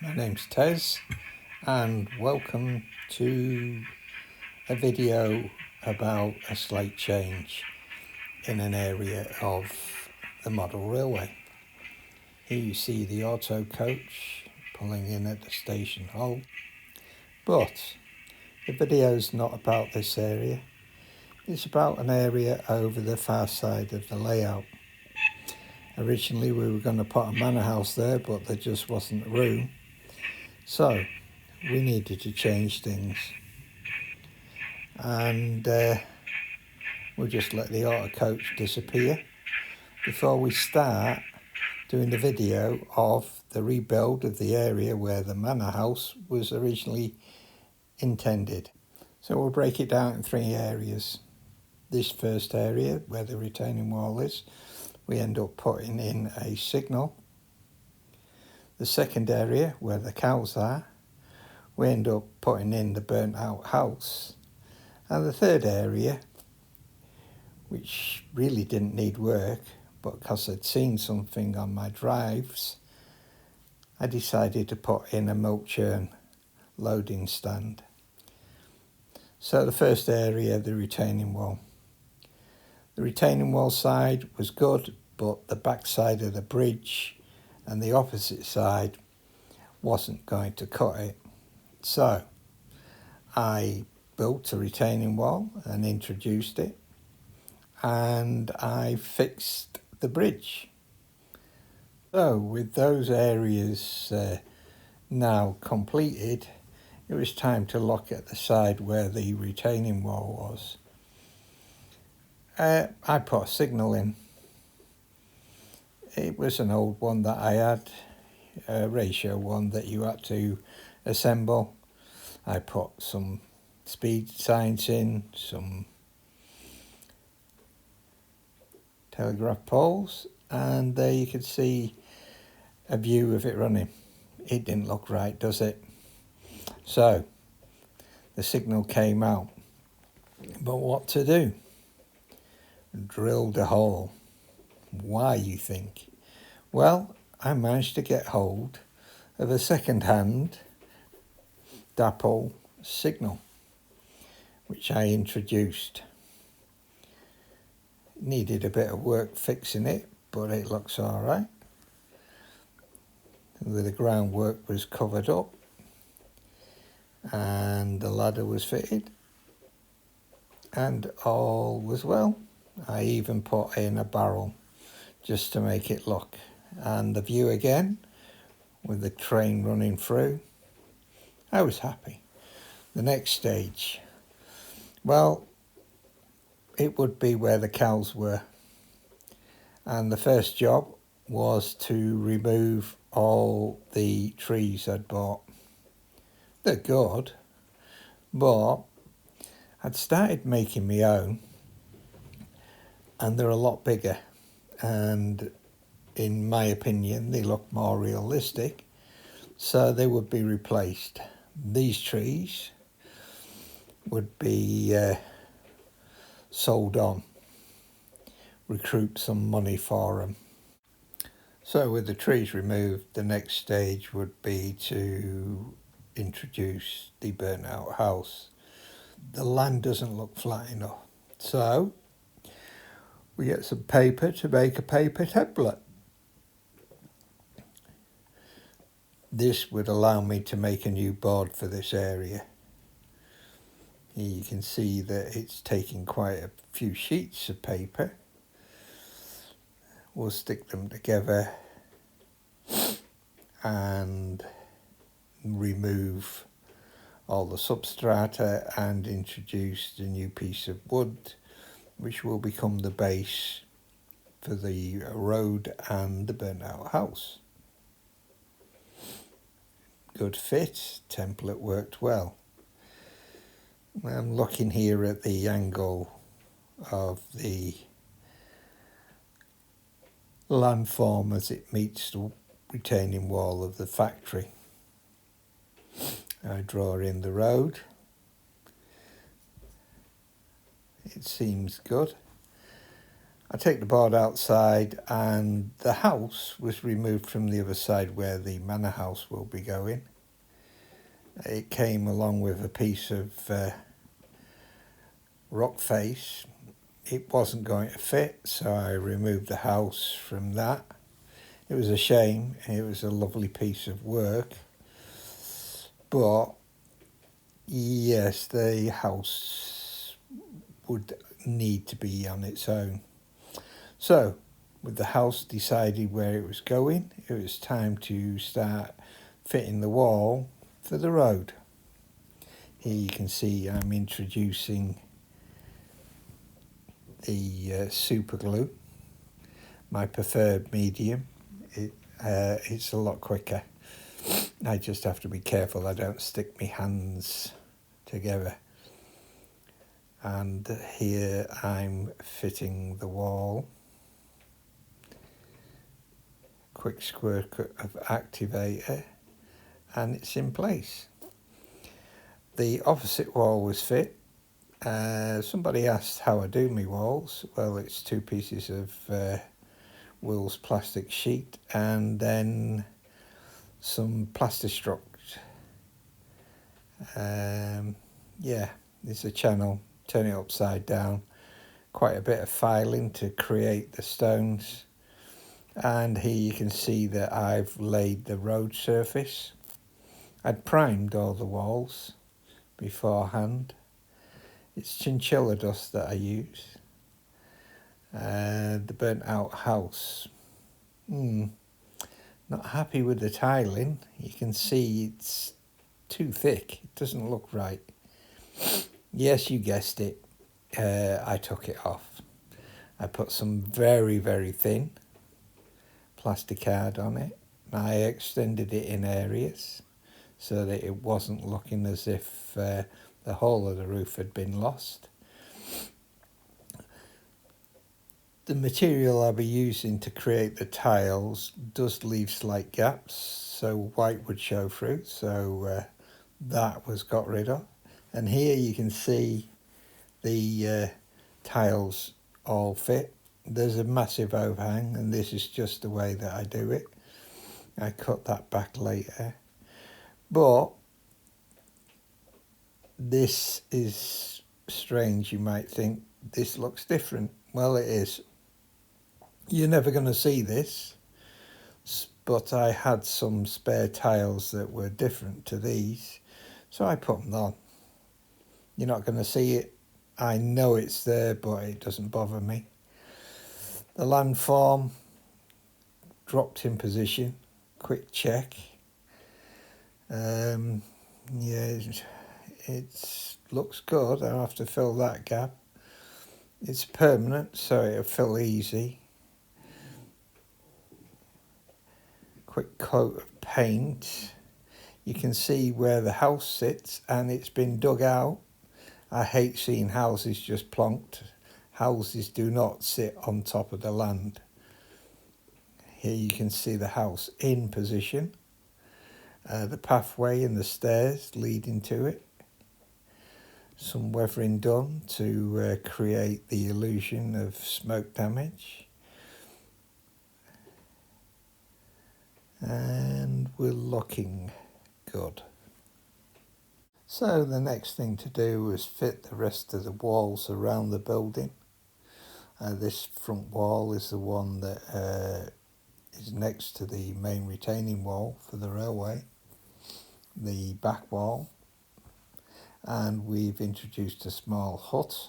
My name's Tez and welcome to a video about a slight change in an area of the model railway. Here you see the auto coach pulling in at the station hall, but the video's not about this area. It's about an area over the far side of the layout. Originally we were going to put a manor house there, but there just wasn't room. So we needed to change things. And we'll just let the auto coach disappear before we start doing the video of the rebuild of the area where the manor house was originally intended. So we'll break it down in three areas. This first area where the retaining wall is, we end up putting in a signal. The second area where the cows are, we end up putting in the burnt out house. And the third area, which really didn't need work, but because I'd seen something on my drives, I decided to put in a milk churn loading stand. So the first area, the retaining wall. The retaining wall side was good, but the back side of the bridge and the opposite side wasn't going to cut it. So I built a retaining wall and introduced it, and I fixed the bridge. So with those areas now completed, it was time to look at the side where the retaining wall was. I put a signal in. It was an old one that I had, a ratio one that you had to assemble. I put some speed signs in, some telegraph poles, and there you could see a view of it running. It didn't look right, does it? So the signal came out, but what to do? Drilled a hole. Why, you think? Well, I managed to get hold of a second-hand dapple signal, which I introduced. Needed a bit of work fixing it, but it looks all right. The groundwork was covered up and the ladder was fitted and all was well. I even put in a barrel just to make it look, and the view again with the train running through. I was happy. The next stage, well, it would be where the cows were, and the first job was to remove all the trees I'd bought. They're good, but I'd started making my own, and they're a lot bigger, and in my opinion they look more realistic, so they would be replaced. These trees would be sold on, recruit some money for them. So with the trees removed, the next stage would be to introduce the burnt out house. The land doesn't look flat enough, so we get some paper to make a paper template. This would allow me to make a new board for this area. Here you can see that it's taking quite a few sheets of paper. We'll stick them together and remove all the substrata and introduce the new piece of wood, which will become the base for the road and the burnt out house. Good fit, template worked well. I'm looking here at the angle of the landform as it meets the retaining wall of the factory. I draw in the road. It seems good. I take the board outside, and the house was removed from the other side where the manor house will be going. It came along with a piece of rock face. It wasn't going to fit, so I removed the house from that. It was a shame. It was a lovely piece of work. But yes, the house would need to be on its own. So, with the house decided where it was going, it was time to start fitting the wall for the road. Here you can see I'm introducing the super glue, my preferred medium. It's a lot quicker. I just have to be careful I don't stick my hands together. And here I'm fitting the wall. Quick squirt of activator, and it's in place. The opposite wall was fit. Somebody asked how I do my walls. Well, it's 2 pieces of Will's plastic sheet and then some plastistruct. Yeah, there's a channel, turn it upside down, quite a bit of filing to create the stones. And here you can see that I've laid the road surface. I'd primed all the walls beforehand. It's chinchilla dust that I use. The burnt out house. Not happy with the tiling. You can see it's too thick. It doesn't look right. Yes, you guessed it. I took it off. I put some very, very thin plastic card on it. I extended it in areas so that it wasn't looking as if the whole of the roof had been lost. The material I'll be using to create the tiles does leave slight gaps, so white would show through, so that was got rid of. And here you can see the tiles all fit. There's a massive overhang, and this is just the way that I do it. I cut that back later. But this is strange, you might think. This looks different. Well, it is. You're never going to see this, but I had some spare tiles that were different to these, so I put them on. You're not going to see it. I know it's there, but it doesn't bother me. The landform dropped in position. Quick check. Yeah, it looks good. I'll have to fill that gap. It's permanent, so it'll fill easy. Quick coat of paint. You can see where the house sits, and it's been dug out. I hate seeing houses just plonked. Houses do not sit on top of the land. Here you can see the house in position. The pathway and the stairs leading to it. Some weathering done to create the illusion of smoke damage. And we're looking good. So the next thing to do was fit the rest of the walls around the building. This front wall is the one that is next to the main retaining wall for the railway. The back wall. And we've introduced a small hut.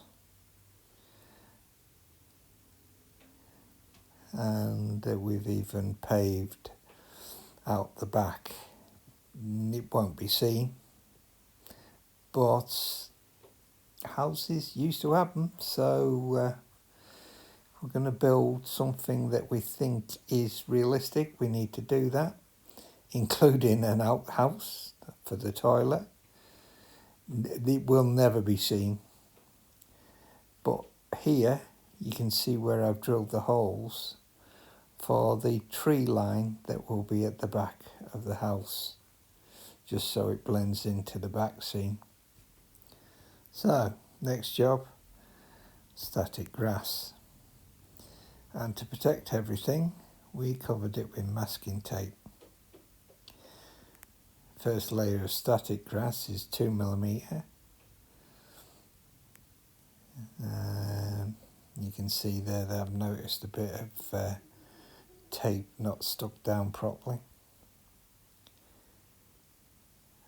And we've even paved out the back. It won't be seen, but houses used to have them, so we're going to build something that we think is realistic. We need to do that, including an outhouse for the toilet. It will never be seen, but here you can see where I've drilled the holes for the tree line that will be at the back of the house, just so it blends into the back scene. So, next job, static grass. And to protect everything, we covered it with masking tape. First layer of static grass is 2mm. You can see there that I've noticed a bit of tape not stuck down properly.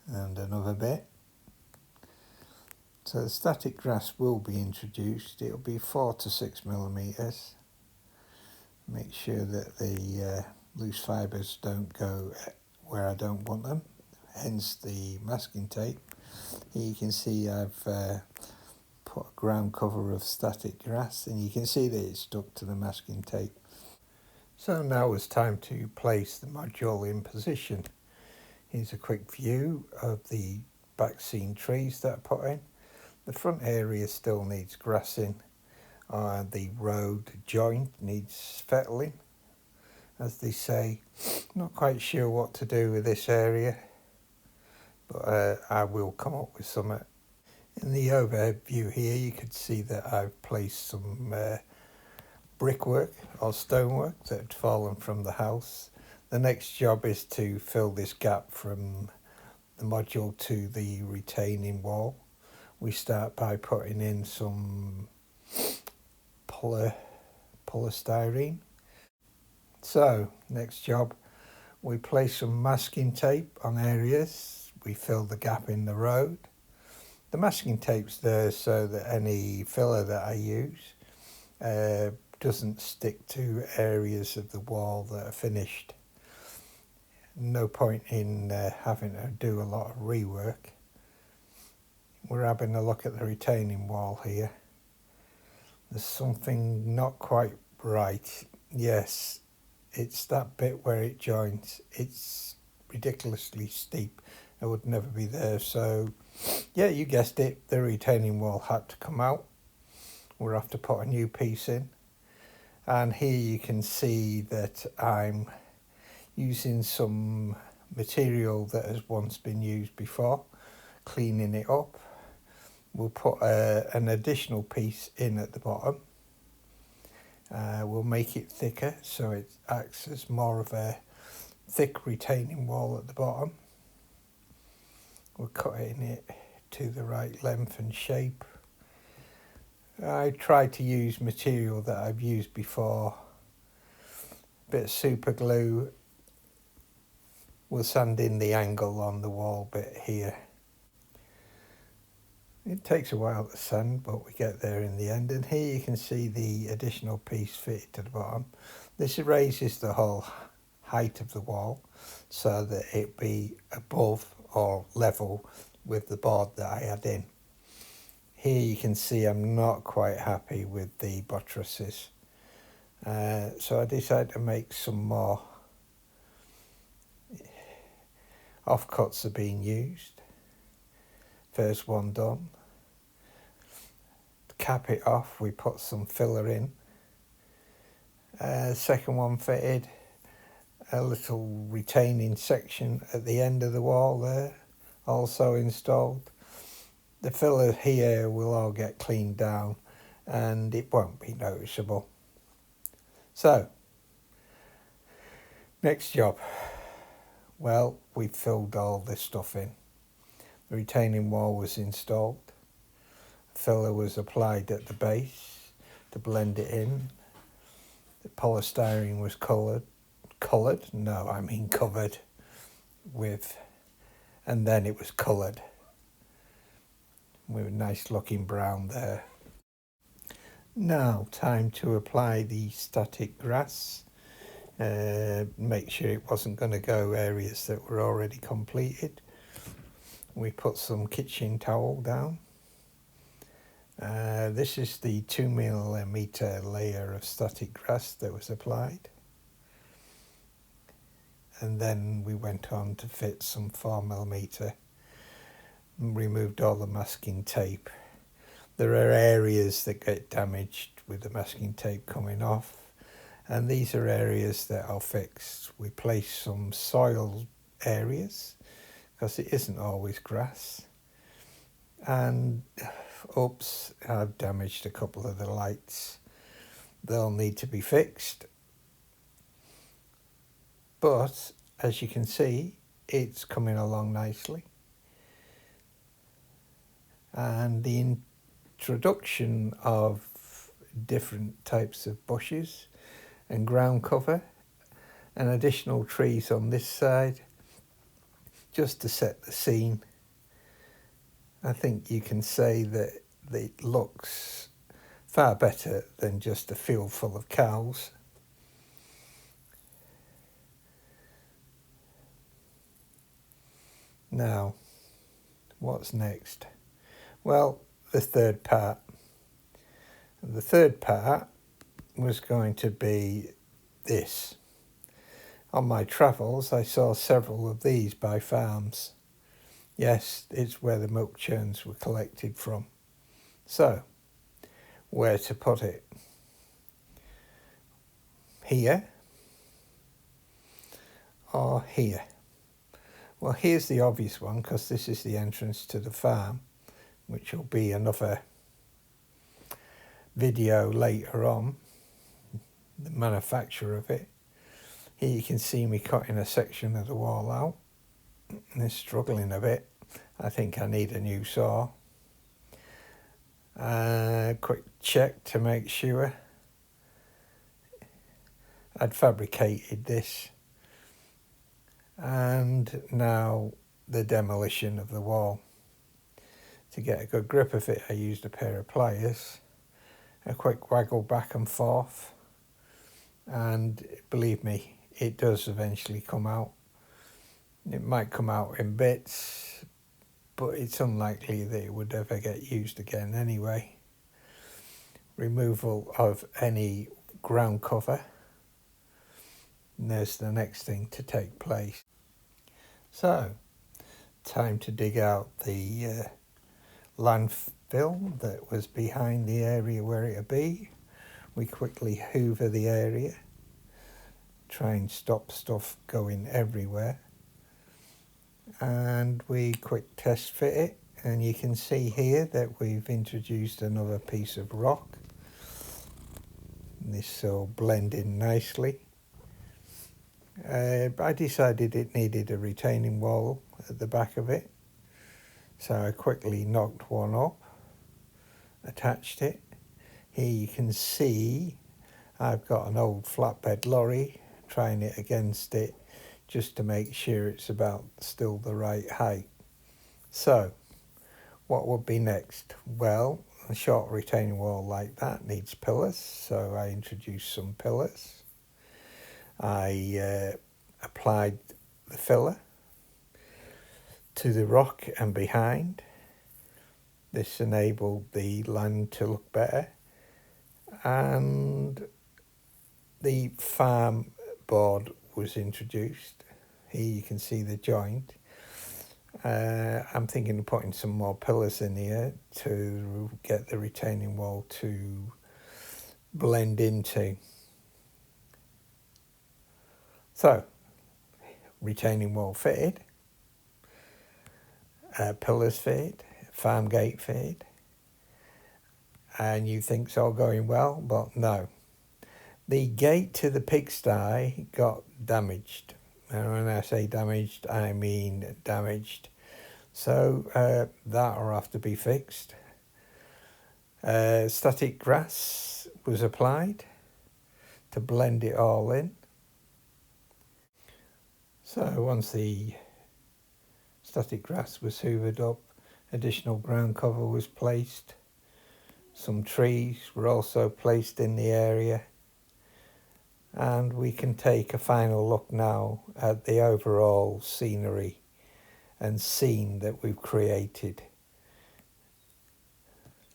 And another bit. So the static grass will be introduced. It'll be 4 to 6mm. Make sure that the loose fibres don't go where I don't want them, hence the masking tape. Here you can see I've put a ground cover of static grass, and you can see that it's stuck to the masking tape. So now it's time to place the module in position. Here's a quick view of the back scene trees that I put in. The front area still needs grassing. The road joint needs fettling, as they say. Not quite sure what to do with this area, but I will come up with something. In the overhead view here, you can see that I've placed some brickwork or stonework that had fallen from the house. The next job is to fill this gap from the module to the retaining wall. We start by putting in some polystyrene. So, next job, we place some masking tape on areas. We fill the gap in the road. The masking tape's there so that any filler that I use doesn't stick to areas of the wall that are finished. No point in having to do a lot of rework. We're having a look at the retaining wall here. There's something not quite right. Yes, it's that bit where it joins. It's ridiculously steep. It would never be there. So, yeah, you guessed it. The retaining wall had to come out. We'll have to put a new piece in. And here you can see that I'm using some material that has once been used before, cleaning it up. We'll put an additional piece in at the bottom. We'll make it thicker so it acts as more of a thick retaining wall at the bottom. We're cutting it to the right length and shape. I tried to use material that I've used before. A bit of super glue. We'll sand in the angle on the wall bit here. It takes a while to sand, but we get there in the end. And here you can see the additional piece fitted to the bottom. This raises the whole height of the wall so that it be above or level with the board that I had in. Here you can see I'm not quite happy with the buttresses. So I decided to make some more. Offcuts are being used. First one done. To cap it off, we put some filler in. Second one fitted. A little retaining section at the end of the wall there, also installed. The filler here will all get cleaned down and it won't be noticeable. So, next job. Well, we filled all this stuff in. The retaining wall was installed. Filler was applied at the base to blend it in. The polystyrene was covered with, and then it was coloured with a nice looking brown there. Now, time to apply the static grass. Make sure it wasn't going to go areas that were already completed. We put some kitchen towel down. This is the 2mm layer of static grass that was applied. And then we went on to fit some 4mm. Removed all the masking tape. There are areas that get damaged with the masking tape coming off, and these are areas that I'll fix. We place some soil areas because it isn't always grass, and oops, I've damaged a couple of the lights. they'll need to be fixed. But as you can see, it's coming along nicely. And the introduction of different types of bushes and ground cover and additional trees on this side just to set the scene, I think you can say that it looks far better than just a field full of cows. Now, what's next? Well, the third part. The third part was going to be this. On my travels, I saw several of these by farms. Yes, it's where the milk churns were collected from. So, where to put it? Here or here? Well, here's the obvious one, because this is the entrance to the farm, which will be another video later on, the manufacture of it. Here you can see me cutting a section of the wall out. It's struggling a bit. I think I need a new saw. Quick check to make sure I'd fabricated this. And now the demolition of the wall. To get a good grip of it, I used a pair of pliers, a quick waggle back and forth, and believe me, it does eventually come out. It might come out in bits, but it's unlikely that it would ever get used again anyway. Removal of any ground cover. And there's the next thing to take place. So, time to dig out the landfill that was behind the area where it'd be. We quickly hoover the area, try and stop stuff going everywhere, and we quick test fit it, and you can see here that we've introduced another piece of rock. This will blend in nicely. I decided it needed a retaining wall at the back of it, so I quickly knocked one up, attached it. Here you can see I've got an old flatbed lorry, trying it against it just to make sure it's about still the right height. So what would be next? Well, a short retaining wall like that needs pillars, so I introduced some pillars. I applied the filler to the rock and behind. This enabled the land to look better, and the farm board was introduced. Here you can see the joint. I'm thinking of putting some more pillars in here to get the retaining wall to blend into. So, retaining wall fitted, pillars fitted, farm gate fitted, and you think it's all going well, but no. The gate to the pigsty got damaged, and when I say damaged, I mean damaged. So that'll have to be fixed. Static grass was applied to blend it all in. So once the static grass was hoovered up, additional ground cover was placed. Some trees were also placed in the area. And we can take a final look now at the overall scenery and scene that we've created.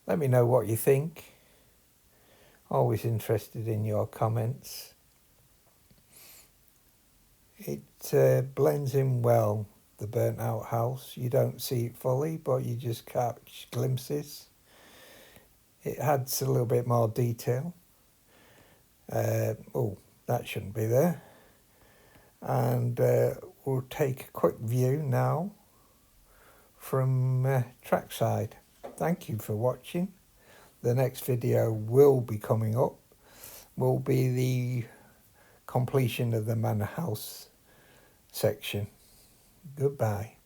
Let me know what you think. Always interested in your comments. It blends in well, the burnt out house. You don't see it fully, but you just catch glimpses. It adds a little bit more detail. Oh, that shouldn't be there. And we'll take a quick view now from trackside. Thank you for watching. The next video will be coming up will be the completion of the manor house section. Goodbye.